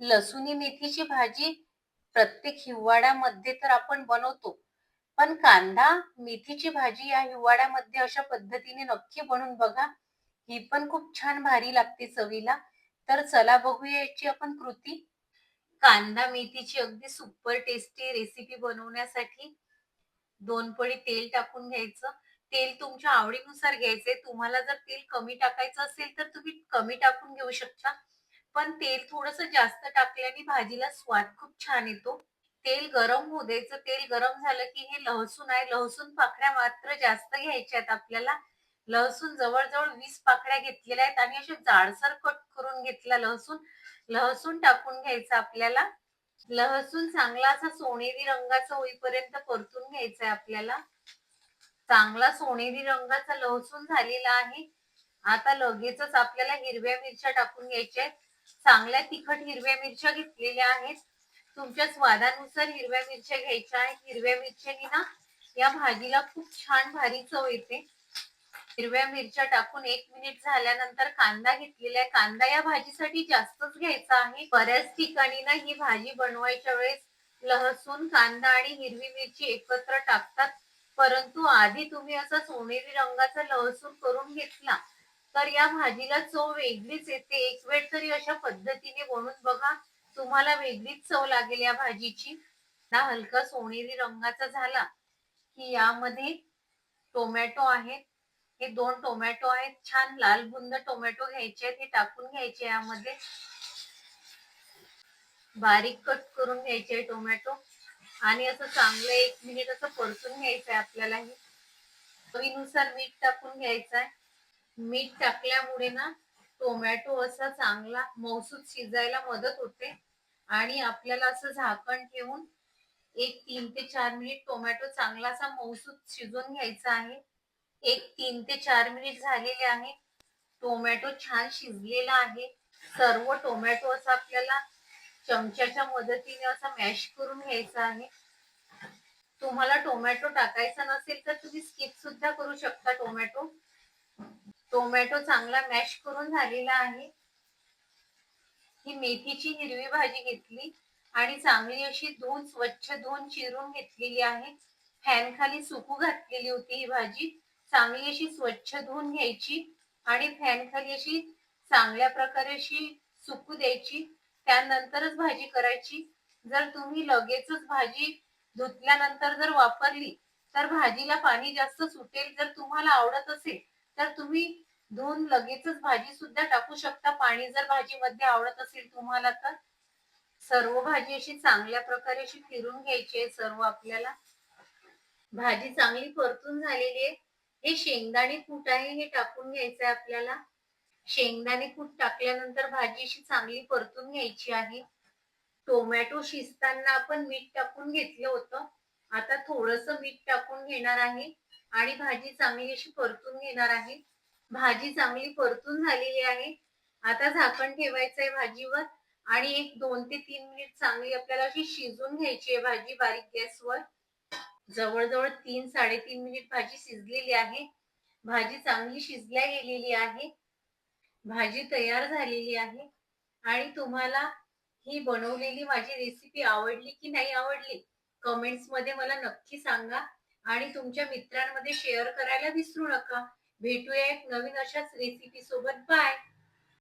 लसुणी मेथीची भाजी प्रत्येक हिवाळ्यामध्ये तर आपण बनवतो. पण कांदा मेथीची भाजी या हिवाळ्यामध्ये अशा पद्धतीने नक्की बनवून बघा. ही पण खूप छान भारी लागते चवीला. तर चला बघूया याची आपण कृती. कांदा मेथीची अगदी सुपर टेस्टी रेसिपी बनवण्यासाठी 2 पळी तेल टाकून घ्यायचं. तेल तुमच्या आवडीनुसार घ्यायचंय. तुम्हाला जर तेल कमी टाकायचं असेल तर तुम्ही कमी टाकून घेऊ शकता. पण तेल थोडंसं जास्त टाकल्याने भाजीला स्वाद खूप छान येतो. तेल गरम होऊ द्यायचं. तेल गरम झालं की हे लहसून आहे. लहसून पाकळ्या मात्र जास्त घ्यायच्या आहेत आपल्याला. लहसून जवळ-जवळ 20 पाकळ्या घेतलेल्या आहेत आणि असे जाडसर कट करून घेतला लहसून. लहसून टाकून घ्यायचं आपल्याला. लहसून चांगला असा सोनेरी रंगाचा होईपर्यंत परतून घ्यायचा आहे आपल्याला. चांगला सोनेरी रंगाचा लहसून झालेला आहे. आता लगेचच आपल्याला हिरव्या मिरच्या टाकून घ्यायच्या आहेत. चांगल्या तिखट हिरव्या मिरच्या घेतलेल्या आहेत. तुमच्या स्वादानुसार हिरव्या मिरच्या घ्यायच्या आहेत. हिरव्या मिरच्यानी ना या भाजीला खूप छान भारी चव येते. हिरव्या मिरच्या टाकून 1 मिनिट झाल्यानंतर कांदा घेतलेला आहे. कांदा या भाजीसाठी जास्तच घ्यायचा आहे. बऱ्याच ठिकाणी ना ही भाजी बनवायच्या वेळेस लहसून, कांदा आणि हिरवी मिरची एकत्र टाकतात. परंतु आधी तुम्ही असा सोनेरी रंगाचा लहसून करून घेतला तर या भाजीला चव वेगळीच येते. एक वेळ तरी अशा पद्धतीने बनवून बघा. तुम्हाला वेगळीच चव लागेल या भाजीची. ना हलका सोनेरी रंगाचा झाला की यामध्ये टोमॅटो आहेत. हे 2 टोमॅटो आहेत. छान लाल बुंद टोमॅटो घ्यायचे आहेत. हे टाकून घ्यायचे यामध्ये. बारीक कट करून घ्यायचे टोमॅटो आणि असं चांगलं 1 मिनिट असं परतून घ्यायचंय आपल्याला. हे चवीनुसार मीठ टाकून घ्यायचंय. मीठ टाकल्यामुळे ना टोमॅटो असा चांगला मऊसूत शिजायला मदत होते आणि आपल्याला असं झाकण ठेवून एक 3 ते 4 मिनिट टोमॅटो चांगला असा मऊसूत शिजवून घ्यायचा आहे. एक 3 ते 4 मिनिट झालेले आहे. टोमॅटो छान शिजलेला आहे. सर्व टोमॅटो असा आपल्याला चमच्याच्या मदतीने असा मॅश करून घ्यायचा आहे. तुम्हाला टोमॅटो टाकायचा नसेल तर तुम्ही स्किप सुद्धा करू शकता टोमॅटो. टोमॅटो चांगला मॅश करून झालेला आहे. ही मेथीची हिरवी भाजी घेतली आणि चांगली अशी स्वच्छ धुवून चिरून घेतलेली आहे. फॅन खाली सुकू घातलेली होती ही भाजी. चांगली अशी स्वच्छ धुवून घ्यायची आणि फॅन खाली अशी चांगल्या प्रकारे अशी सुकू द्यायची. त्यानंतरच भाजी करायची. जर तुम्ही लगेचच भाजी धुतल्यानंतर जर वापरली तर भाजीला पाणी जास्त सुटेल. जर तुम्हाला आवडत असेल तर तुम्ही धुवून लगेचच भाजी सुद्धा टाकू शकता. पाणी जर भाजीमध्ये आवडत असेल तुम्हाला तर. सर्व भाजी अशी चांगल्या प्रकारे अशी फिरून घ्यायची आहे सर्व आपल्याला. भाजी चांगली परतून झालेली आहे. हे शेंगदाणे कूट आहे हे टाकून घ्यायचं आहे आपल्याला. शेंगदाणे कूट टाकल्यानंतर भाजी अशी चांगली परतून घ्यायची आहे. टोमॅटो शिजताना आपण मीठ टाकून घेतलं होतं. आता थोडंसं मीठ टाकून घेणार आहे आणि भाजी चांगली अशी परतून घेणार आहे. भाजी चांगली परतून झालेली आहे. आता झाकण ठेवायचं आहे भाजीवर आणि एक 2 ते 3 मिनिट चांगली आपल्याला अशी शिजवून घ्यायची आहे भाजी बारीक गॅसवर. जवळ-जवळ 3-3.5 मिनिट भाजी शिजलेली आहे. भाजी चांगली शिजल्या गेलेली आहे. भाजी तयार झालेली आहे आणि तुम्हाला ही बनवलेली माझी रेसिपी आवडली की नाही आवडली कमेंट्समध्ये मला नक्की सांगा आणि तुमच्या मित्रांमध्ये शेअर करायला विसरू नका. भेटूया एक नवीन अशाच रेसिपी सोबत. बाय.